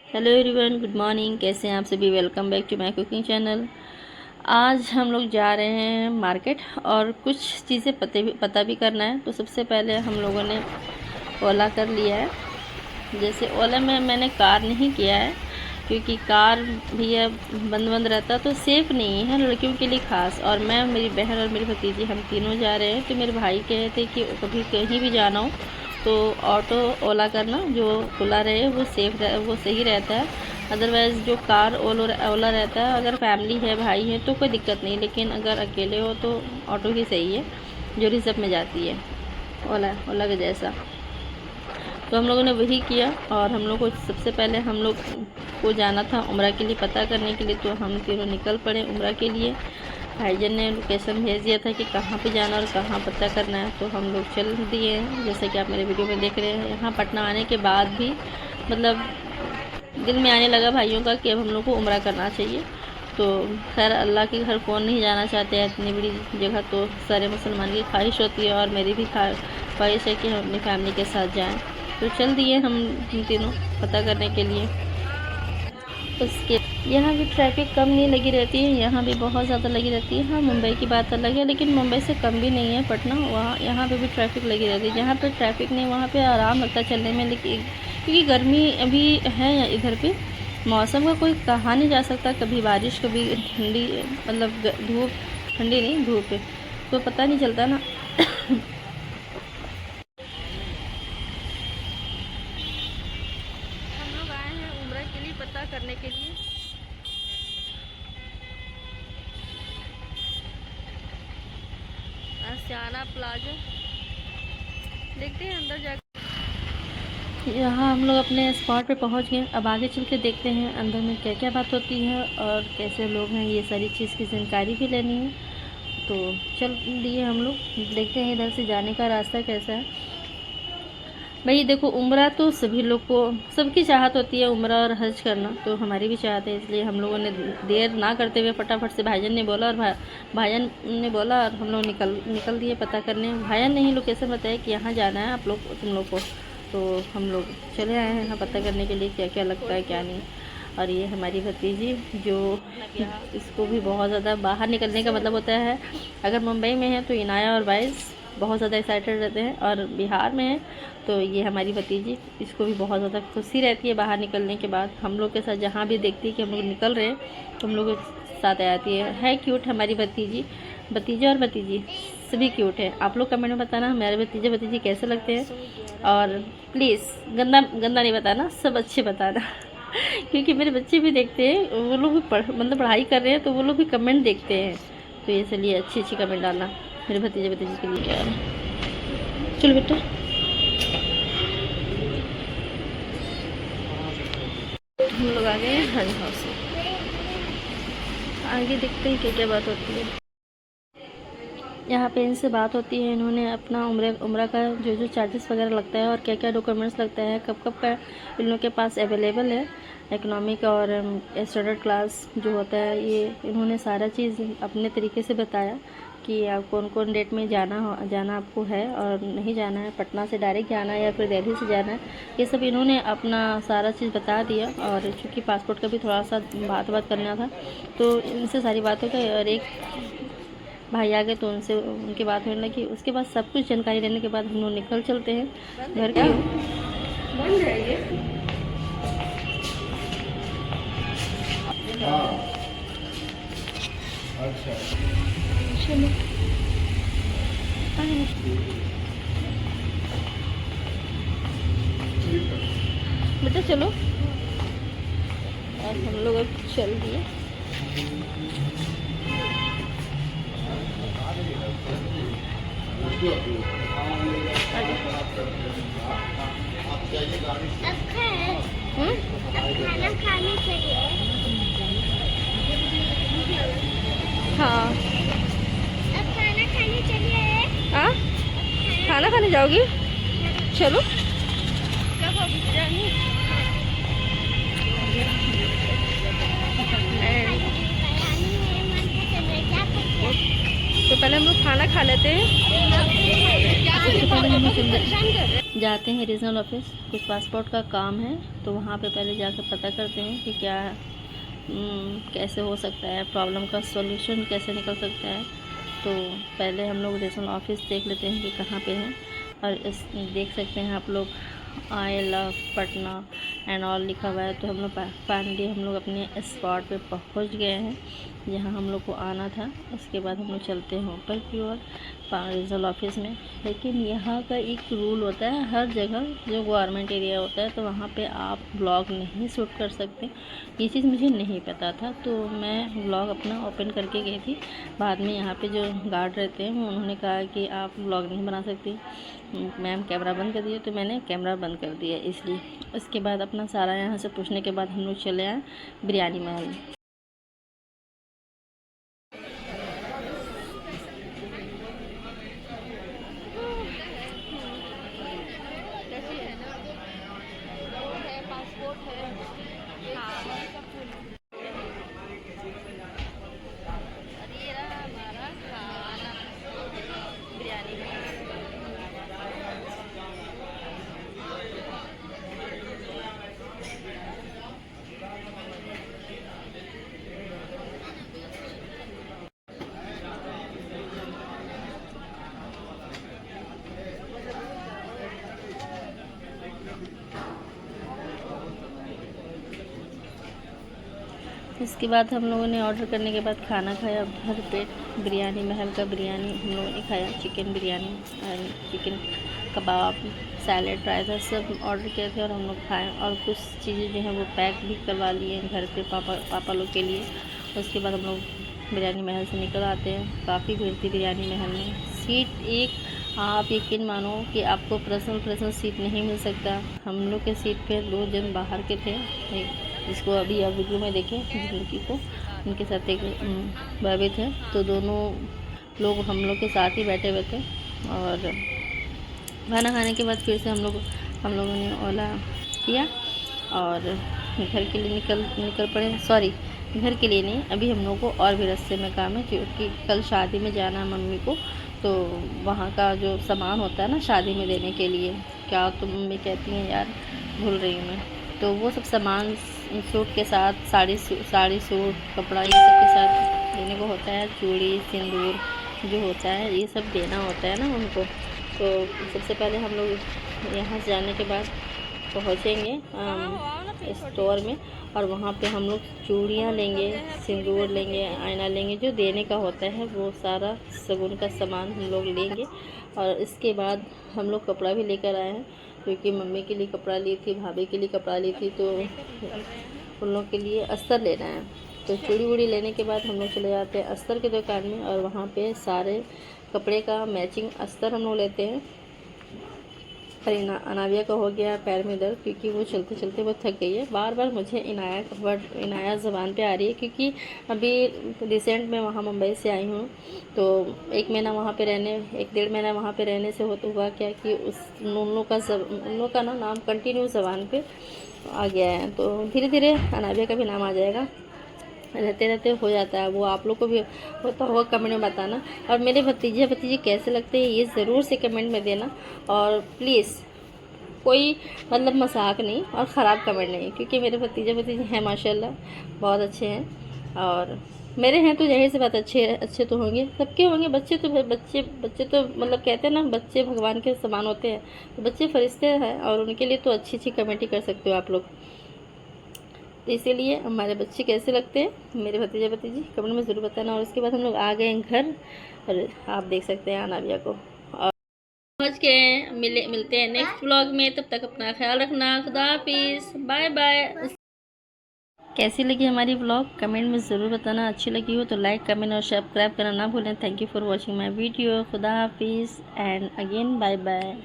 Hello everyone, good morning. कैसे हैं आप सभी? Welcome back to my cooking channel. आज हम लोग जा रहे हैं मार्केट और कुछ चीज़ें पता भी करना है। तो सबसे पहले हम लोगों ने ओला कर लिया है। जैसे ओला में मैंने कार नहीं किया है क्योंकि कार भी बंद बंद रहता तो सेफ़ नहीं है लड़कियों के लिए ख़ास। और मैं, मेरी बहन और मेरी भतीजी, हम तीनों जा रहे हैं। तो मेरे भाई कहे थे कि कभी कहीं भी जाना हो तो ऑटो ओला करना, जो खुला रहे वो सेफ़ वो सही रहता है। अदरवाइज़ जो कार ओला रहता है, अगर फैमिली है, भाई है तो कोई दिक्कत नहीं, लेकिन अगर अकेले हो तो ऑटो ही सही है जो रिजर्व में जाती है, ओला के जैसा। तो हम लोगों ने वही किया। और हम लोग को सबसे पहले हम लोग को जाना था उम्रा के लिए, पता करने के लिए। तो हम तीनों निकल पड़े उम्रा के लिए। भाईजान ने लोकेशन भेज दिया था कि कहाँ पे जाना और कहाँ पता करना है। तो हम लोग चल दिए हैं, जैसे कि आप मेरे वीडियो में देख रहे हैं। यहाँ पटना आने के बाद भी मतलब दिल में आने लगा भाइयों का कि अब हम लोग को उम्रा करना चाहिए। तो खैर, अल्लाह के घर कौन नहीं जाना चाहते हैं इतनी बड़ी जगह। तो सारे मुसलमान की ख्वाहिश होती है और मेरी भी ख्वाहिश है कि हम अपनी फैमिली के साथ जाएं। तो चल दिए हम तीनों पता करने के लिए। उसके यहाँ भी ट्रैफिक कम नहीं लगी रहती है, यहाँ भी बहुत ज़्यादा लगी रहती है। हाँ, मुंबई की बात अलग है, लेकिन मुंबई से कम भी नहीं है पटना। वहाँ यहाँ पे भी ट्रैफिक लगी रहती है। जहाँ पे ट्रैफिक नहीं वहाँ पे आराम लगता है चलने में, लेकिन क्योंकि गर्मी अभी है इधर पे, मौसम का कोई कहा नहीं जा सकता, कभी बारिश कभी ठंडी, मतलब धूप, ठंडी नहीं धूप है, तो पता नहीं चलता ना। हम लोग आए हैं उम्रा के लिए, पता करने के लिए। आशियाना प्लाजा, देखते हैं अंदर जाकर। यहाँ हम लोग अपने स्पॉट पे पहुँच गए। अब आगे चल के देखते हैं अंदर में क्या क्या बात होती है और कैसे लोग हैं, ये सारी चीज़ की जानकारी भी लेनी है। तो चल दिए हम लोग, देखते हैं इधर से जाने का रास्ता कैसा है। भाई देखो, उम्रा तो सभी लोग को, सबकी चाहत होती है उम्रा और हज करना, तो हमारी भी चाहत है। इसलिए हम लोगों ने देर ना करते हुए फटाफट से भाईजान ने बोला और भाईजान ने बोला और हम लोग निकल दिए पता करने। भाईजान ने ही लोकेशन बताया कि यहाँ जाना है आप लोग, तुम लोग को। तो हम लोग चले आए हैं यहाँ पता करने के लिए क्या क्या लगता है क्या नहीं। और ये हमारी भतीजी, जो इसको भी बहुत ज़्यादा बाहर निकलने का मतलब होता है। अगर मुंबई में है तो इनाया और वाइस बहुत ज़्यादा एक्साइटेड रहते हैं, और बिहार में है तो ये हमारी भतीजी, इसको भी बहुत ज़्यादा खुशी रहती है बाहर निकलने के बाद। हम लोग के साथ जहाँ भी देखती है कि हम लोग निकल रहे हैं तो हम लोग के साथ आ जाती है क्यूट हमारी भतीजी। भतीजा और भतीजी सभी क्यूट है। आप लोग कमेंट में बताना हमारे भतीजे भतीजी कैसे लगते हैं। और प्लीज़ गंदा गंदा नहीं बताना, सब अच्छे बताना। क्योंकि मेरे बच्चे भी देखते हैं, वो लोग भी मतलब पढ़ाई कर रहे हैं, तो वो लोग भी कमेंट देखते हैं। तो इसलिए अच्छी अच्छी कमेंट डालना मेरे भतीजे भतीजी के लिए। क्या है, चलो बेटा। हम लोग आ गए हज हाउस में, आगे देखते हैं क्या क्या बात होती है। यहाँ पे इनसे बात होती है, इन्होंने अपना उम्रा का जो जो चार्जेस वगैरह लगता है और क्या क्या डॉक्यूमेंट्स लगता है, कब कब का इन लोगों के पास अवेलेबल है। इकोनॉमिक और स्टैंडर्ड क्लास जो होता है, ये इन्होंने सारा चीज़ अपने तरीके से बताया कि आप कौन कौन डेट में जाना आपको है और नहीं जाना है, पटना से डायरेक्ट जाना है या फिर दिल्ली से जाना है। ये सब इन्होंने अपना सारा चीज़ बता दिया। और चूँकि पासपोर्ट का भी थोड़ा सा बात करना था, तो इनसे सारी बातों का, और एक भाई आ गए तो उनसे उनकी बात होने लगी। उसके बाद सब कुछ जानकारी लेने के बाद हम लोग निकल चलते हैं घर के। बन जाएंगे। अच्छा, चलो बेटा चलो। और हम लोग अब चल दिए। खाना खाने चाहिए। हाँ, अब खाना खाने चलिए। हाँ, खाना खाने जाओगी? चलो। तो पहले हम लोग खाना खा लेते हैं। सबसे पहले हम लोग जाते हैं रीजनल ऑफिस, कुछ पासपोर्ट का काम है, तो वहाँ पे पहले जाकर पता करते हैं कि क्या कैसे हो सकता है, प्रॉब्लम का सॉल्यूशन कैसे निकल सकता है। तो पहले हम लोग रीजनल ऑफिस देख लेते हैं कि कहाँ पे है। और इस देख सकते हैं आप लोग I love Patna and all लिखा हुआ है। तो हम लोग फाइनली हम लोग अपने स्पॉट पे पहुंच गए हैं जहां हम लोग को आना था। उसके बाद हम लोग चलते हैं ऊपर की ओर रीजनल ऑफिस में। लेकिन यहाँ का एक रूल होता है, हर जगह जो गवर्नमेंट एरिया होता है तो वहाँ पे आप ब्लॉग नहीं शूट कर सकते। ये चीज़ मुझे नहीं पता था, तो मैं ब्लॉग अपना ओपन करके गई थी। बाद में यहाँ पे जो गार्ड रहते हैं उन्होंने कहा कि आप ब्लॉग नहीं बना सकती मैम, कैमरा बंद कर दिए। तो मैंने कैमरा बंद कर दिया इसलिए। उसके बाद अपना सारा यहाँ से पूछने के बाद हम लोग चले आए बिरयानी महल। इसके बाद हम लोगों ने ऑर्डर करने के बाद खाना खाया भर पेट। बिरयानी महल का बिरयानी हम लोगों ने खाया, chicken biryani and chicken kebab, salad, raita सब ऑर्डर किए थे और हम लोग खाएँ। और कुछ चीज़ें जो हैं वो पैक भी करवा लिए घर पे पापा लोग के लिए। उसके बाद हम लोग बिरयानी महल से निकल आते हैं। काफ़ी भीड़ थी बिरयानी महल में। सीट एक, आप यकीन मानो कि आपको पर्सनल सीट नहीं मिल सकता। हम लोग के सीट पे 2 जन बाहर के थे, जिसको अभी आप वीडियो में देखें, जिस लड़की को, उनके साथ एक भाभी थे। तो दोनों लोग हम लोग के साथ ही बैठे हुए थे। और खाना खाने के बाद फिर से हम लोगों ने ओला किया और घर के लिए निकल पड़े। सॉरी, घर के लिए नहीं, अभी हम लोग को और भी रास्ते में काम है, क्योंकि कल शादी में जाना है मम्मी को। तो वहाँ का जो सामान होता है ना शादी में देने के लिए, क्या तो मम्मी कहती हैं यार, भूल रही हूँ मैं। तो वो सब सामान सूट के साथ, साड़ी सूट कपड़ा ये सब के साथ देने को होता है। चूड़ी सिंदूर जो होता है ये सब देना होता है ना उनको। तो सबसे पहले हम लोग यहाँ से जाने के बाद पहुँचेंगे स्टोर में, और वहाँ पे हम लोग चूड़ियाँ लेंगे, सिंदूर लेंगे, आईना लेंगे, जो देने का होता है वो सारा शगुन का सामान हम लोग लेंगे। और इसके बाद हम लोग कपड़ा भी लेकर आए हैं, क्योंकि मम्मी के लिए कपड़ा ली थी, भाभी के लिए कपड़ा ली थी, तो उन लोग के लिए अस्तर लेना है। तो चूड़ी वूड़ी लेने के बाद हम लोग चले जाते हैं अस्तर की दुकान में, और वहाँ पे सारे कपड़े का मैचिंग अस्तर हम लोग लेते हैं। और अनाविया का हो गया पैर में दर्द, क्योंकि वो चलते चलते बहुत थक गई है। बार बार मुझे इनाया ज़बान पे आ रही है, क्योंकि अभी रिसेंट में वहाँ मुंबई से आई हूँ। तो 1 महीना वहाँ पे रहने, 1-1.5 महीना वहाँ पे रहने से हुआ क्या कि उन लोग का ना नाम कंटिन्यू ज़बान पे आ गया है। तो धीरे धीरे अनाविया का भी नाम आ जाएगा, रहते रहते हो जाता है। वो आप लोग को भी होता होगा, कमेंट में बताना। और मेरे भतीजे कैसे लगते हैं ये ज़रूर से कमेंट में देना। और प्लीज़ कोई मतलब मजाक नहीं और ख़राब कमेंट नहीं, क्योंकि मेरे भतीजे हैं माशाल्लाह, बहुत अच्छे हैं। और मेरे हैं तो ज़ाहिर सी बात अच्छे तो होंगे, सबके होंगे। बच्चे तो मतलब कहते हैं ना, बच्चे भगवान के समान होते हैं, तो बच्चे फरिश्ते हैं, और उनके लिए तो अच्छी कमेंट ही कर सकते हो आप लोग। तो इसीलिए हमारे बच्चे कैसे लगते हैं मेरे भतीजे कमेंट में ज़रूर बताना। और उसके बाद हम लोग आ गए घर, और आप देख सकते हैं अनाविया को। और पहुँच के मिलते हैं नेक्स्ट व्लॉग में। तब तक अपना ख्याल रखना। खुदा हाफिज़, बाय बाय। कैसी लगी हमारी व्लॉग कमेंट में ज़रूर बताना। अच्छी लगी हो तो लाइक, कमेंट और सब्सक्राइब करना ना भूलें। Thank you for watching my video. खुदा हाफिज़ एंड अगेन बाय बाय।